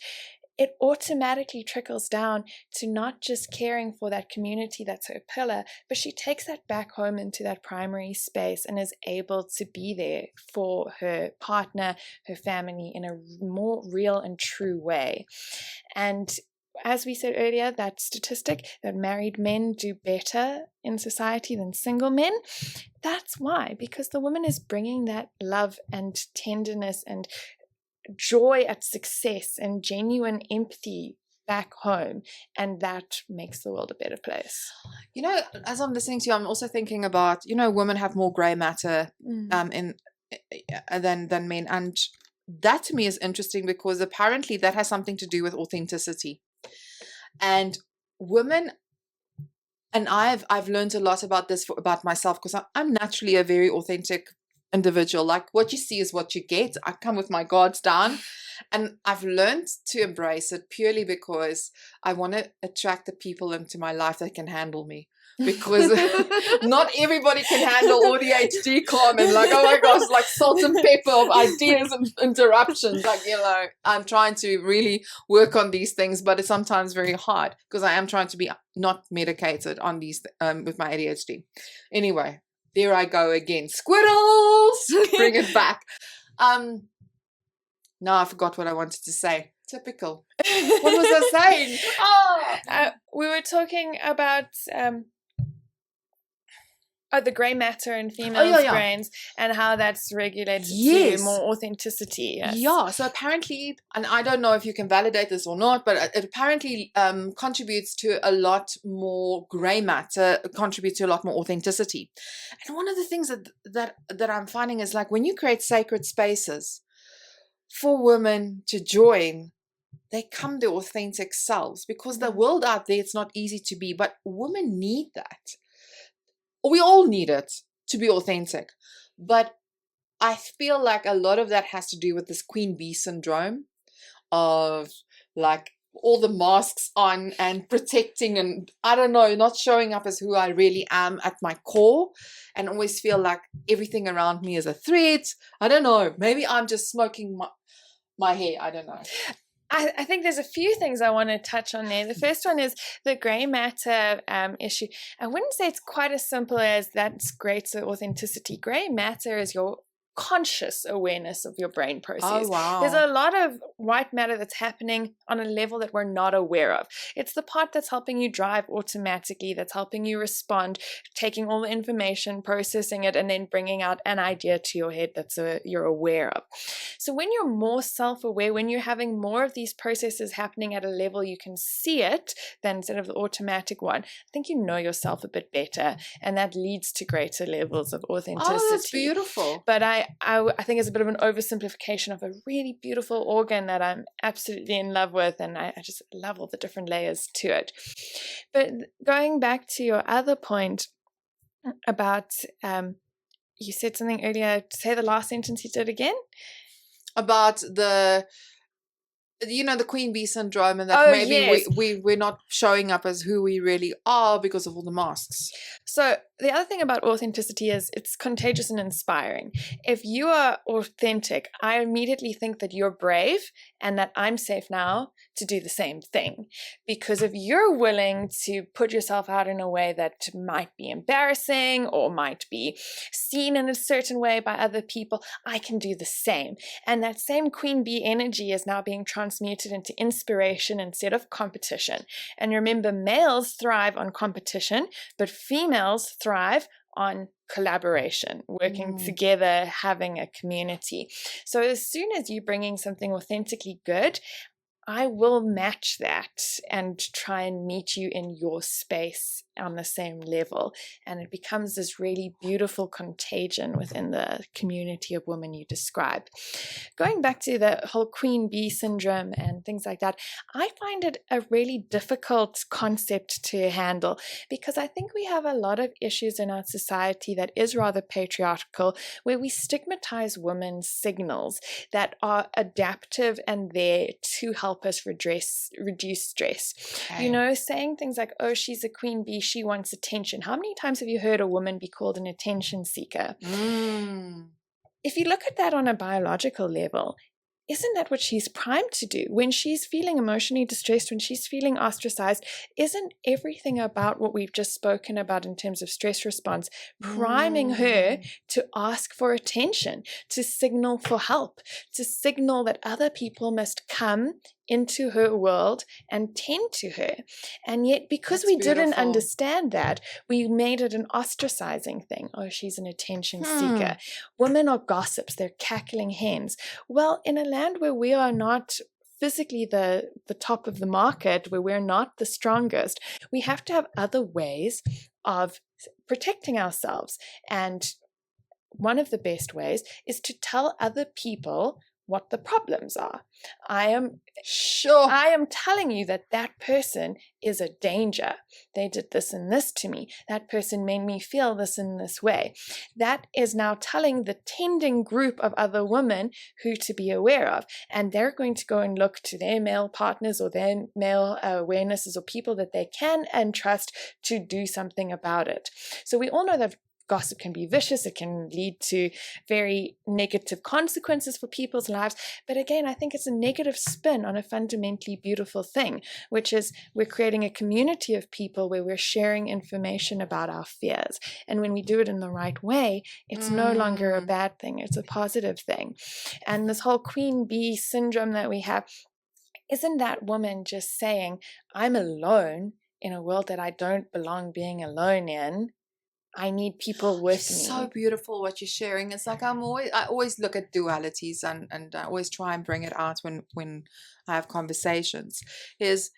it automatically trickles down to not just caring for that community that's her pillar, but she takes that back home into that primary space and is able to be there for her partner, her family in a more real and true way. And as we said earlier, that statistic that married men do better in society than single men, that's why, because the woman is bringing that love and tenderness and joy at success and genuine empathy back home, and that makes the world a better place. You know, as I'm listening to you, I'm also thinking about, you know, women have more gray matter than men, and that to me is interesting because apparently that has something to do with authenticity. And women, and I've learned a lot about this about myself, because I'm naturally a very authentic individual. Like what you see is what you get. I come with my guards down, and I've learned to embrace it purely because I want to attract the people into my life that can handle me, because not everybody can handle ADHD, Carmen. Like, oh my gosh, like salt and pepper of ideas and interruptions. Like, you know, I'm trying to really work on these things, but it's sometimes very hard because I am trying to be not medicated on these with my ADHD. Anyway, there I go again. Squirrels! Bring it back. Now I forgot what I wanted to say. Typical. What was I saying? We were talking about the grey matter in females' brains and how that's regulated to more authenticity. Yeah, so apparently, and I don't know if you can validate this or not, but it apparently contributes to a lot more grey matter, contributes to a lot more authenticity. And one of the things that I'm finding is, like, when you create sacred spaces for women to join, they come their authentic selves, because the world out there, it's not easy to be, but women need that. We all need it to be authentic. But I feel like a lot of that has to do with this queen bee syndrome of, like, all the masks on and protecting, and I don't know, not showing up as who I really am at my core, and always feel like everything around me is a threat. I don't know. Maybe I'm just smoking my hair. I don't know. I think there's a few things I want to touch on there. The first one is the grey matter issue. I wouldn't say it's quite as simple as that's greater authenticity. Grey matter is your conscious awareness of your brain process. Oh, wow. There's a lot of white matter that's happening on a level that we're not aware of. It's the part that's helping you drive automatically, that's helping you respond, taking all the information, processing it, and then bringing out an idea to your head that's you're aware of. So when you're more self-aware, when you're having more of these processes happening at a level you can see it than instead of the automatic one, I think you know yourself a bit better, and that leads to greater levels of authenticity. Oh, that's beautiful. But I think it's a bit of an oversimplification of a really beautiful organ that I'm absolutely in love with, and I just love all the different layers to it. But going back to your other point about, you said something earlier, say the last sentence you did again? About the queen bee syndrome, and that maybe yes. we're not showing up as who we really are because of all the masks. So the other thing about authenticity is it's contagious and inspiring. If you are authentic, I immediately think that you're brave and that I'm safe now to do the same thing. Because if you're willing to put yourself out in a way that might be embarrassing or might be seen in a certain way by other people, I can do the same. And that same queen bee energy is now being transmuted into inspiration instead of competition. And remember, males thrive on competition, but females thrive on collaboration, working together, having a community. So as soon as you're bringing something authentically good, I will match that and try and meet you in your space on the same level. And it becomes this really beautiful contagion within the community of women you describe. Going back to the whole queen bee syndrome and things like that, I find it a really difficult concept to handle because I think we have a lot of issues in our society that is rather patriarchal, where we stigmatize women's signals that are adaptive and there to help us reduce stress. Okay. Saying things like, oh, she's a queen bee, she wants attention. How many times have you heard a woman be called an attention seeker? If you look at that on a biological level, isn't that what she's primed to do? When she's feeling emotionally distressed, when she's feeling ostracized, isn't everything about what we've just spoken about in terms of stress response priming her to ask for attention, to signal for help, to signal that other people must come into her world and tend to her? And yet, because we didn't understand that, we made it an ostracizing thing. Oh, she's an attention seeker. Women are gossips. They're cackling hens. Well, in a land where we are not physically the top of the market, where we're not the strongest, we have to have other ways of protecting ourselves. And one of the best ways is to tell other people what the problems are. I am telling you that person is a danger. They did this and this to me. That person made me feel this in this way. That is now telling the tending group of other women who to be aware of. And they're going to go and look to their male partners or their male awarenesses or people that they can and trust to do something about it. So we all know that gossip can be vicious. It can lead to very negative consequences for people's lives. But again, I think it's a negative spin on a fundamentally beautiful thing, which is we're creating a community of people where we're sharing information about our fears. And when we do it in the right way, it's no longer a bad thing. It's a positive thing. And this whole queen bee syndrome that we have, isn't that woman just saying, I'm alone in a world that I don't belong being alone in? I need people with me. So beautiful what you're sharing. It's like I always look at dualities and I always try and bring it out when I have conversations. It's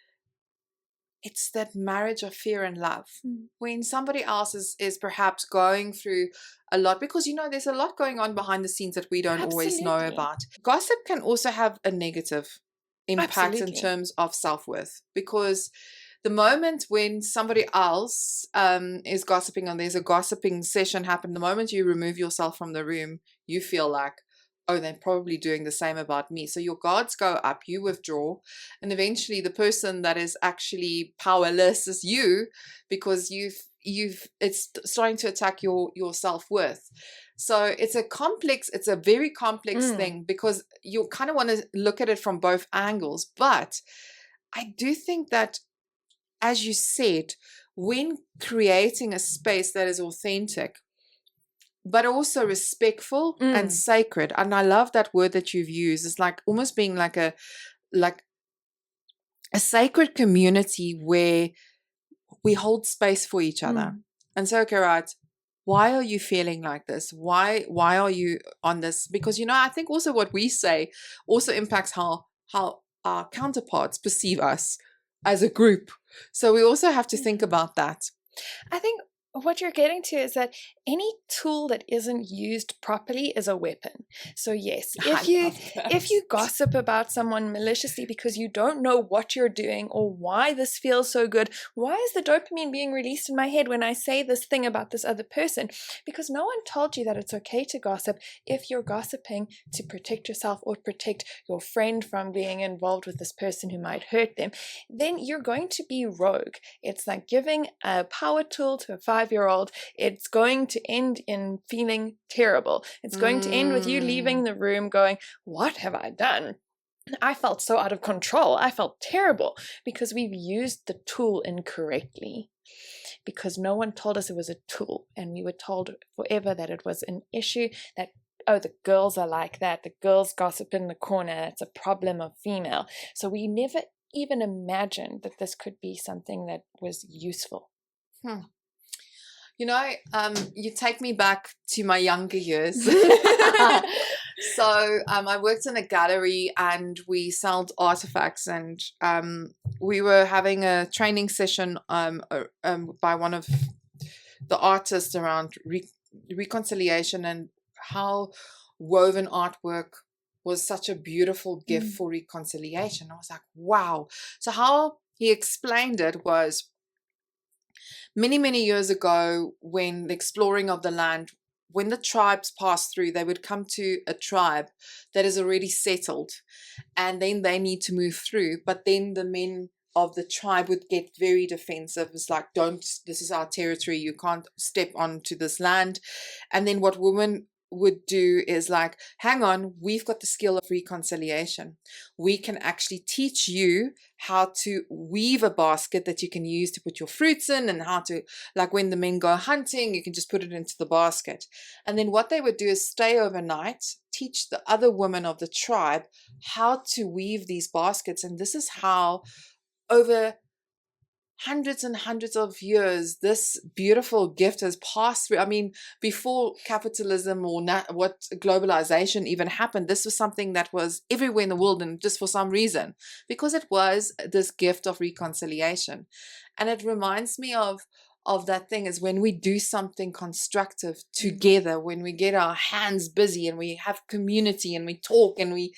that marriage of fear and love. When somebody else is perhaps going through a lot, because there's a lot going on behind the scenes that we don't always know about. Gossip can also have a negative impact in terms of self-worth, because the moment when somebody else is gossiping and there's a gossiping session happen, the moment you remove yourself from the room, you feel like, oh, they're probably doing the same about me. So your guards go up, you withdraw, and eventually the person that is actually powerless is you, because it's starting to attack your self-worth. So it's a very complex thing, because you kind of want to look at it from both angles. But I do think that, as you said, when creating a space that is authentic, but also respectful and sacred. And I love that word that you've used. It's like almost being like a sacred community where we hold space for each other. And so, okay, right, why are you feeling like this? Why are you on this? Because, I think also what we say also impacts how our counterparts perceive us as a group. So we also have to think about that. I think what you're getting to is that any tool that isn't used properly is a weapon. So yes, if you gossip about someone maliciously because you don't know what you're doing or why this feels so good, why is the dopamine being released in my head when I say this thing about this other person? Because no one told you that it's okay to gossip if you're gossiping to protect yourself or protect your friend from being involved with this person who might hurt them. Then you're going to be rogue. It's like giving a power tool to a 5-year-old. It's going to end in feeling terrible. It's going to end with you leaving the room going, what have I done? I felt so out of control. I felt terrible because we've used the tool incorrectly. Because no one told us it was a tool, and we were told forever that it was an issue, that the girls are like that, the girls gossip in the corner, it's a problem of female. So we never even imagined that this could be something that was useful. You take me back to my younger years. So I worked in a gallery and we sold artifacts, and we were having a training session by one of the artists around reconciliation and how woven artwork was such a beautiful gift for reconciliation. I was like, wow. So how he explained it was, many, many years ago, when the exploring of the land, when the tribes passed through, they would come to a tribe that is already settled, and then they need to move through. But then the men of the tribe would get very defensive. It's like, this is our territory. You can't step onto this land. And then what women would do is like, hang on, we've got the skill of reconciliation. We can actually teach you how to weave a basket that you can use to put your fruits in, and how to, like when the men go hunting, you can just put it into the basket. And then what they would do is stay overnight, teach the other women of the tribe how to weave these baskets. And this is how, over hundreds and hundreds of years, this beautiful gift has passed through. I mean, before capitalism or what globalization even happened, this was something that was everywhere in the world, and just for some reason, because it was this gift of reconciliation. And it reminds me of that thing, is when we do something constructive together, when we get our hands busy and we have community and we talk and we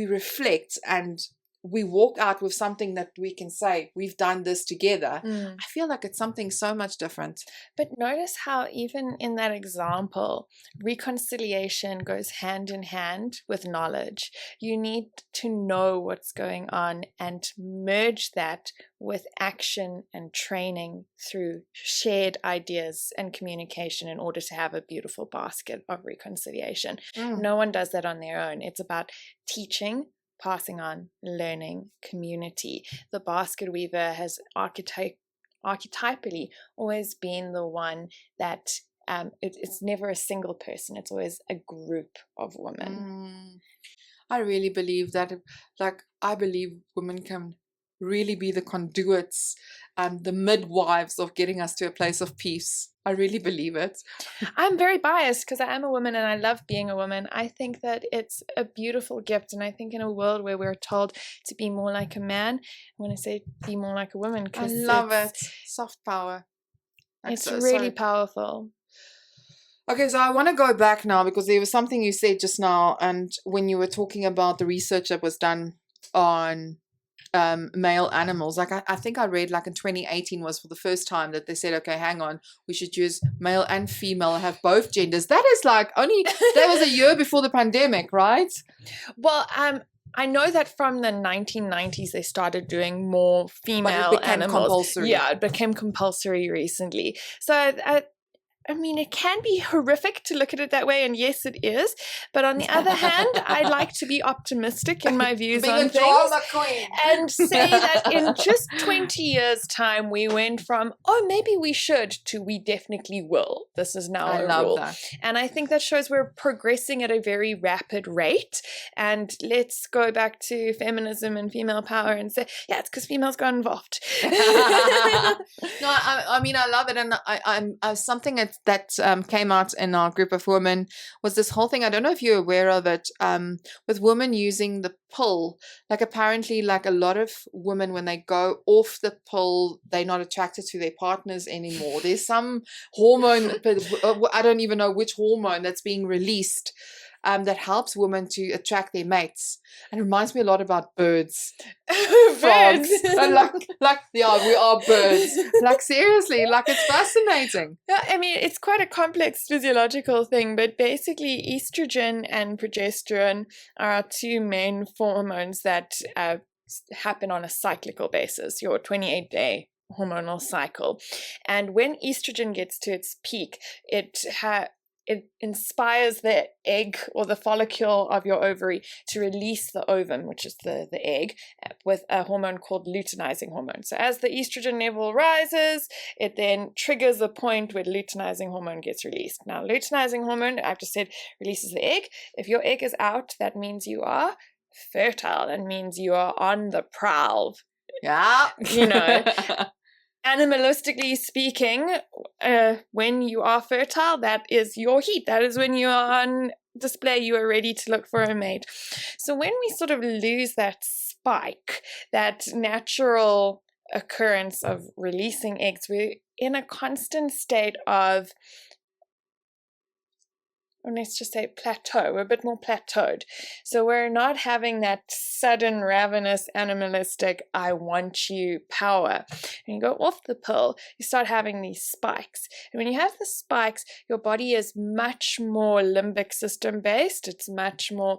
reflect and we walk out with something that we can say, we've done this together. I feel like it's something so much different. But notice how even in that example, reconciliation goes hand in hand with knowledge. You need to know what's going on and merge that with action and training through shared ideas and communication in order to have a beautiful basket of reconciliation. No one does that on their own. It's about teaching, passing on, learning, community. The basket weaver has archetypally always been the one that it's never a single person. It's always a group of women. I really believe that. I believe women can really be the conduits and the midwives of getting us to a place of peace. I really believe it. I'm very biased because I am a woman and I love being a woman. I think that it's a beautiful gift, and I think in a world where we're told to be more like a man, I want to say be more like a woman. I love it. Soft power. It's really powerful. Okay, so I want to go back now, because there was something you said just now, and when you were talking about the research that was done on male animals, like I think I read like in 2018 was for the first time that they said, okay, hang on, we should use male and female, have both genders. That is like that was a year before the pandemic, right? Well, I know that from the 1990s they started doing more female animals. Compulsory. Yeah, it became compulsory recently. So I mean, it can be horrific to look at it that way, and yes, it is. But on the other hand, I like to be optimistic in my views Being on a things. drama queen. And say that in just 20 years' time, we went from, oh, maybe we should, to we definitely will. This is now a rule. That. And I think that shows we're progressing at a very rapid rate. And let's go back to feminism and female power and say, yeah, it's because females got involved. No, I mean, I love it. And I'm something that came out in our group of women was this whole thing. I don't know if you're aware of it, with women using the pill. Like apparently, like a lot of women, when they go off the pill, they're not attracted to their partners anymore. There's some hormone, I don't even know which hormone that's being released, that helps women to attract their mates. And it reminds me a lot about birds. Frogs. Yeah, we are birds. Like seriously, like it's fascinating. Yeah, I mean, it's quite a complex physiological thing, but basically estrogen and progesterone are our two main hormones that happen on a cyclical basis, your 28-day hormonal cycle. And when estrogen gets to its peak, it inspires the egg or the follicle of your ovary to release the ovum, which is the egg, with a hormone called luteinizing hormone. So as the estrogen level rises, it then triggers a point where luteinizing hormone gets released. Now, luteinizing hormone, I've just said, releases the egg. If your egg is out, that means you are fertile. That means you are on the prowl. Yeah. You know. Animalistically speaking, when you are fertile, that is your heat. That is when you are on display. You are ready to look for a mate. So when we sort of lose that spike, that natural occurrence of releasing eggs, we're in a constant state of, or let's just say plateau. We're a bit more plateaued. So we're not having that sudden, ravenous, animalistic, I want you power. When you go off the pill, you start having these spikes. And when you have the spikes, your body is much more limbic system based. It's much more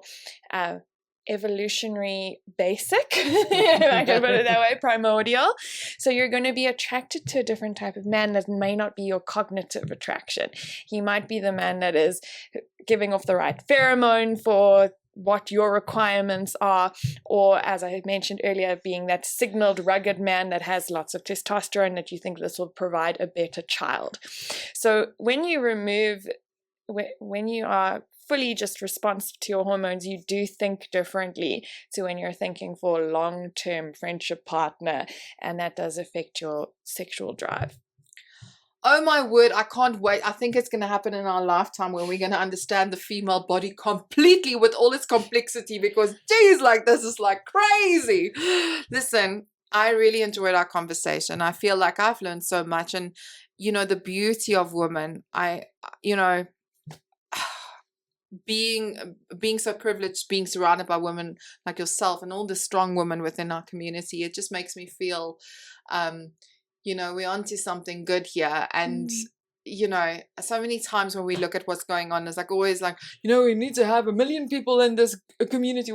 evolutionary basic, if I can put it that way, primordial. So you're going to be attracted to a different type of man that may not be your cognitive attraction. He might be the man that is giving off the right pheromone for what your requirements are, or as I mentioned earlier, being that signaled rugged man that has lots of testosterone that you think this will provide a better child. So when you are fully just responsive to your hormones, you do think differently to when you're thinking for a long-term friendship partner, and that does affect your sexual drive. Oh my word, I can't wait. I think it's going to happen in our lifetime when we're going to understand the female body completely with all its complexity, because geez, like this is like crazy. Listen, I really enjoyed our conversation. I feel like I've learned so much, and you know, the beauty of women, being so privileged, being surrounded by women like yourself and all the strong women within our community, it just makes me feel we're onto something good here. And you know, so many times when we look at what's going on, it's like always like, we need to have 1 million people in this community.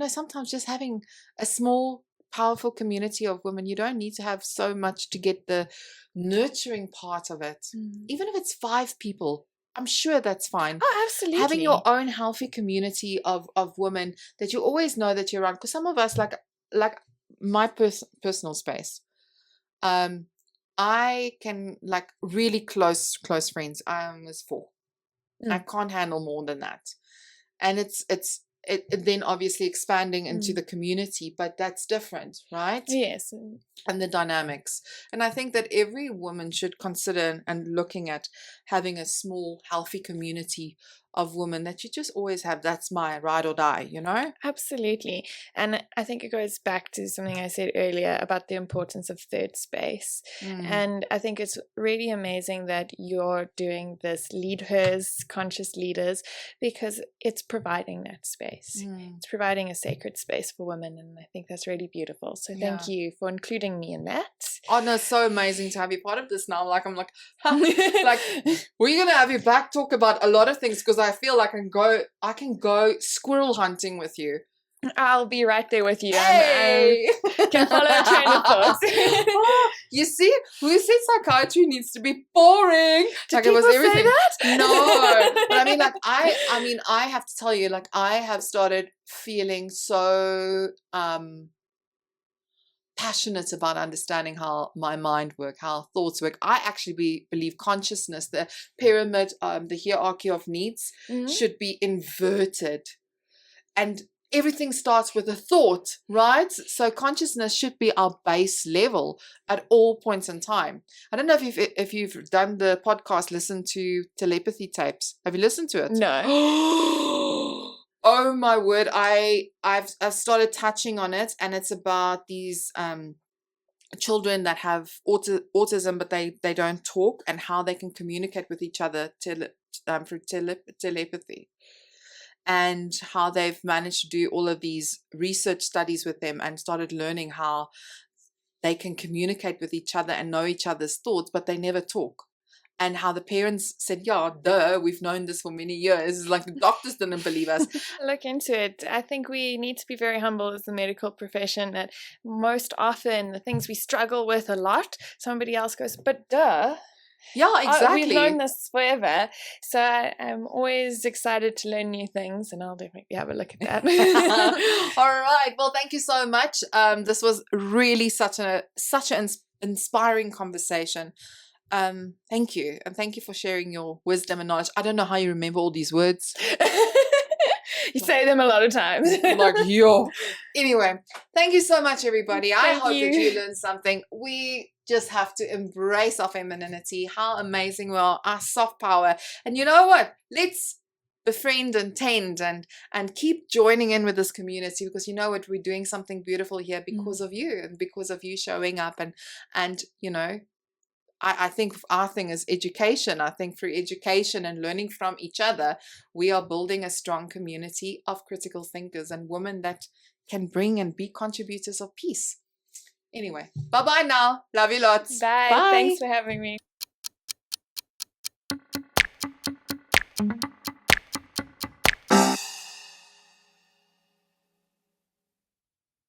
Sometimes just having a small powerful community of women, you don't need to have so much to get the nurturing part of it. Even if it's 5 people, I'm sure that's fine. Oh, absolutely. Having your own healthy community of women that you always know that you're around. Because some of us, like my personal space, I can like really close friends. Is 4. I can't handle more than that. And it then obviously expanding into the community, but that's different, right? Yes. And the dynamics. And I think that every woman should consider and looking at having a small, healthy community of women that you just always have. That's my ride or die, Absolutely. And I think it goes back to something I said earlier about the importance of third space. And I think it's really amazing that you're doing this LeadHERS, Conscious Leaders, because it's providing that space. It's providing a sacred space for women, and I think that's really beautiful. So thank you for including me in that. Oh no, it's so amazing to have you part of this now. I'm like, we're gonna have you back talk about a lot of things, because I feel like I can go squirrel hunting with you. I'll be right there with you. Hey! Can follow a train of thought. You see, who said psychiatry needs to be boring? Did like people it was everything. say that? No, but I mean, like I have to tell you, like I have started feeling so passionate about understanding how my mind works, how thoughts work. I actually believe consciousness, the pyramid, the hierarchy of needs, should be inverted, and everything starts with a thought, right? So consciousness should be our base level at all points in time. I don't know if you've done the podcast, listen to telepathy tapes. Have you listened to it? No. Oh my word! I've started touching on it, and it's about these children that have autism, but they don't talk, and how they can communicate with each other through telepathy. And how they've managed to do all of these research studies with them and started learning how they can communicate with each other and know each other's thoughts, but they never talk. And how the parents said, yeah, duh, we've known this for many years. Like the doctors didn't believe us. Look into it. I think we need to be very humble as the medical profession, that most often the things we struggle with a lot, somebody else goes, but duh. Yeah, exactly. We've known this forever. So I'm always excited to learn new things, and I'll definitely have a look at that. All right. Well, thank you so much. This was really such an inspiring conversation. Thank you. And thank you for sharing your wisdom and knowledge. I don't know how you remember all these words. You say them a lot of times. Like, yo. Anyway, thank you so much, everybody. I hope that you learned something. We just have to embrace our femininity, how amazing we are, our soft power. And you know what? Let's befriend and tend and keep joining in with this community, because you know what? We're doing something beautiful here because of you, and because of you showing up. And you know, I think our thing is education. I think through education and learning from each other, we are building a strong community of critical thinkers and women that can bring and be contributors of peace. Anyway, bye-bye now. Love you lots. Bye. Bye. Thanks for having me.